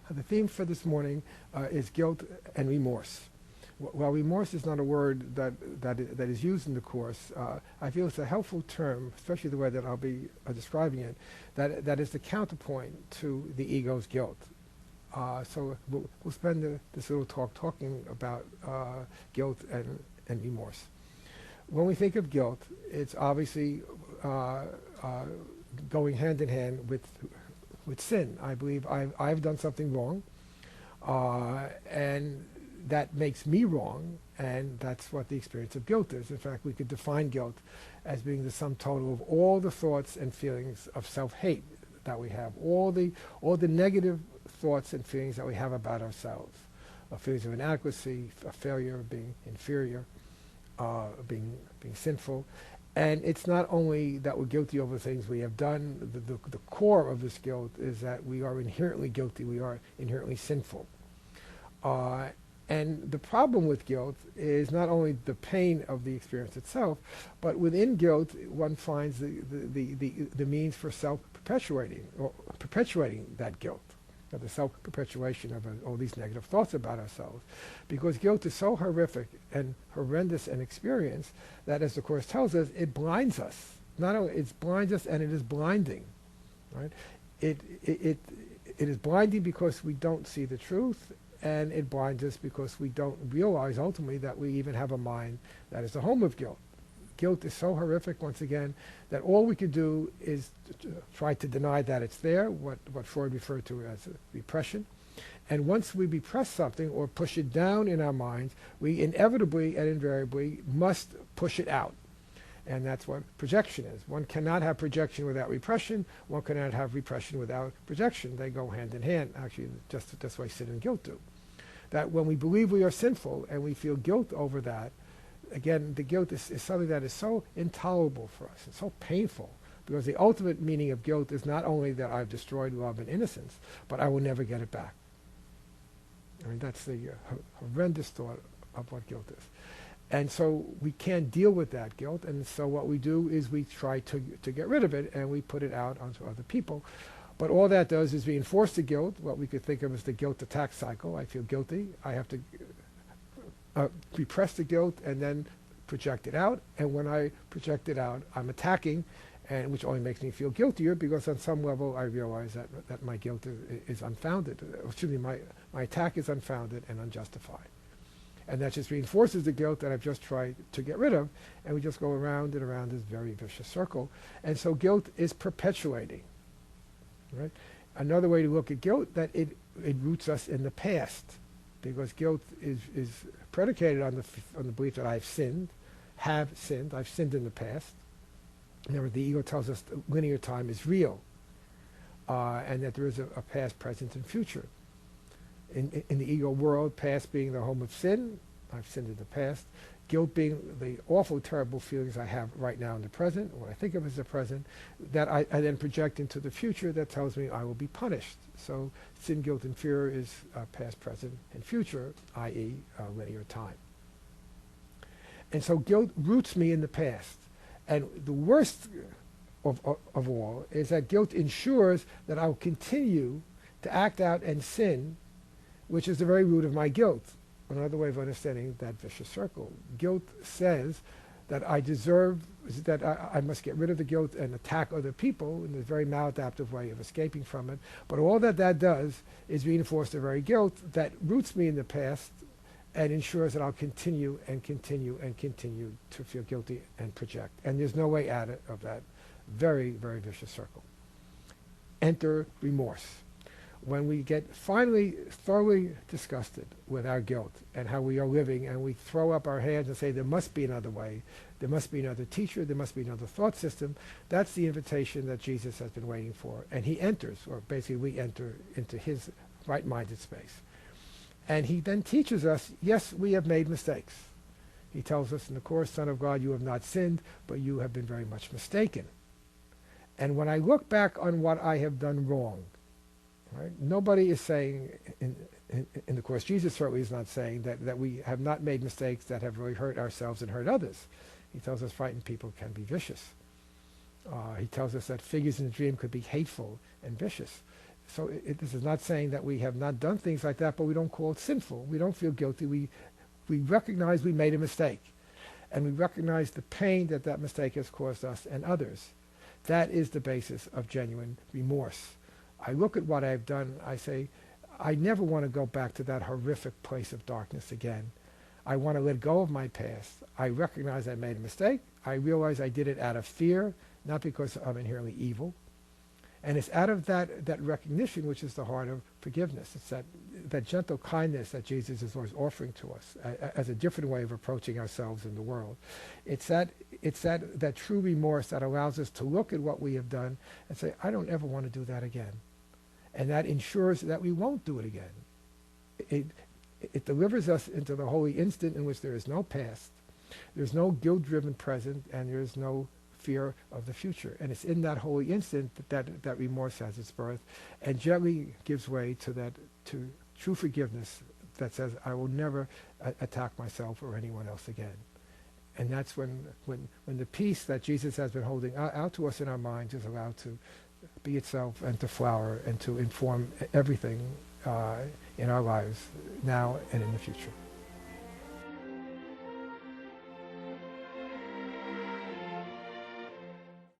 The theme for this morning is guilt and remorse. While remorse is not a word that is used in the Course, I feel it's a helpful term, especially the way that I'll be describing it, that is the counterpoint to the ego's guilt. So we'll spend this little talk talking about guilt and remorse. When we think of guilt, it's obviously going hand in hand with sin. I believe I've done something wrong, and that makes me wrong, and that's what the experience of guilt is. In fact, we could define guilt as being the sum total of all the thoughts and feelings of self-hate that we have, all the negative thoughts and feelings that we have about ourselves, feelings of inadequacy, of failure, being inferior, being sinful. And it's not only that we're guilty over things we have done, the core of this guilt is that we are inherently guilty, we are inherently sinful. And the problem with guilt is not only the pain of the experience itself, but within guilt one finds the means for self-perpetuating, or perpetuating that guilt, the self-perpetuation of all these negative thoughts about ourselves. Because guilt is so horrific and horrendous an experience that, as the Course tells us, it blinds us. Not only it blinds us, and it is blinding. Right? It is blinding because we don't see the truth, and it blinds us because we don't realize ultimately that we even have a mind that is the home of guilt. Guilt is so horrific, once again, that all we can do is try to deny that it's there, what Freud referred to as repression. And once we repress something or push it down in our minds, we inevitably and invariably must push it out. And that's what projection is. One cannot have projection without repression. One cannot have repression without projection. They go hand in hand. Actually, just that's why sin and guilt do. That when we believe we are sinful and we feel guilt over that, again, the guilt is something that is so intolerable for us. It's so painful. Because the ultimate meaning of guilt is not only that I've destroyed love and innocence, but I will never get it back. I mean, that's the horrendous thought of what guilt is. And so we can't deal with that guilt, and so what we do is we try to get rid of it, and we put it out onto other people. But all that does is reinforce the guilt, what we could think of as the guilt attack cycle. I feel guilty. I have to repress the guilt and then project it out. And when I project it out, I'm attacking, and which only makes me feel guiltier because on some level I realize that my guilt is unfounded. Excuse me, my attack is unfounded and unjustified. And that just reinforces the guilt that I've just tried to get rid of, and we just go around and around this very vicious circle. And so guilt is perpetuating. Right? Another way to look at guilt, that it roots us in the past, because guilt is predicated on the belief that I've sinned, I've sinned in the past. Remember, the ego tells us that linear time is real, and that there is a past, present, and future. In the ego world, past being the home of sin, I've sinned in the past, guilt being the awful, terrible feelings I have right now in the present, what I think of as the present, that I then project into the future that tells me I will be punished. So sin, guilt, and fear is past, present, and future, i.e. Linear time. And so guilt roots me in the past. And the worst of all is that guilt ensures that I will continue to act out and sin, which is the very root of my guilt. Another way of understanding that vicious circle. Guilt says that I deserve, that I must get rid of the guilt and attack other people in this very maladaptive way of escaping from it. But all that does is reinforce the very guilt that roots me in the past and ensures that I'll continue and continue and continue to feel guilty and project. And there's no way out of that very, very vicious circle. Enter remorse. When we get finally thoroughly disgusted with our guilt and how we are living, and we throw up our hands and say there must be another way, there must be another teacher, there must be another thought system, that's the invitation that Jesus has been waiting for. And he enters, or basically we enter into his right-minded space. And he then teaches us, yes, we have made mistakes. He tells us in the Course, Son of God, you have not sinned, but you have been very much mistaken. And when I look back on what I have done wrong, right, nobody is saying in the Course, Jesus certainly is not saying that we have not made mistakes that have really hurt ourselves and hurt others. He tells us frightened people can be vicious. He tells us that figures in a dream could be hateful and vicious. So this is not saying that we have not done things like that, but we don't call it sinful. We don't feel guilty. We recognize we made a mistake, and we recognize the pain that that mistake has caused us and others. That is the basis of genuine remorse. I look at what I've done, I say, I never want to go back to that horrific place of darkness again. I want to let go of my past. I recognize I made a mistake. I realize I did it out of fear, not because I'm inherently evil. And it's out of that recognition which is the heart of forgiveness. It's that gentle kindness that Jesus is always offering to us as a different way of approaching ourselves in the world. It's that true remorse that allows us to look at what we have done and say, I don't ever want to do that again. And that ensures that we won't do it again. It delivers us into the holy instant in which there is no past, there's no guilt-driven present, and there's no fear of the future. And it's in that holy instant that remorse has its birth and gently gives way to true forgiveness that says, I will never attack myself or anyone else again. And that's when the peace that Jesus has been holding out to us in our minds is allowed to be itself and to flower and to inform everything in our lives now and in the future.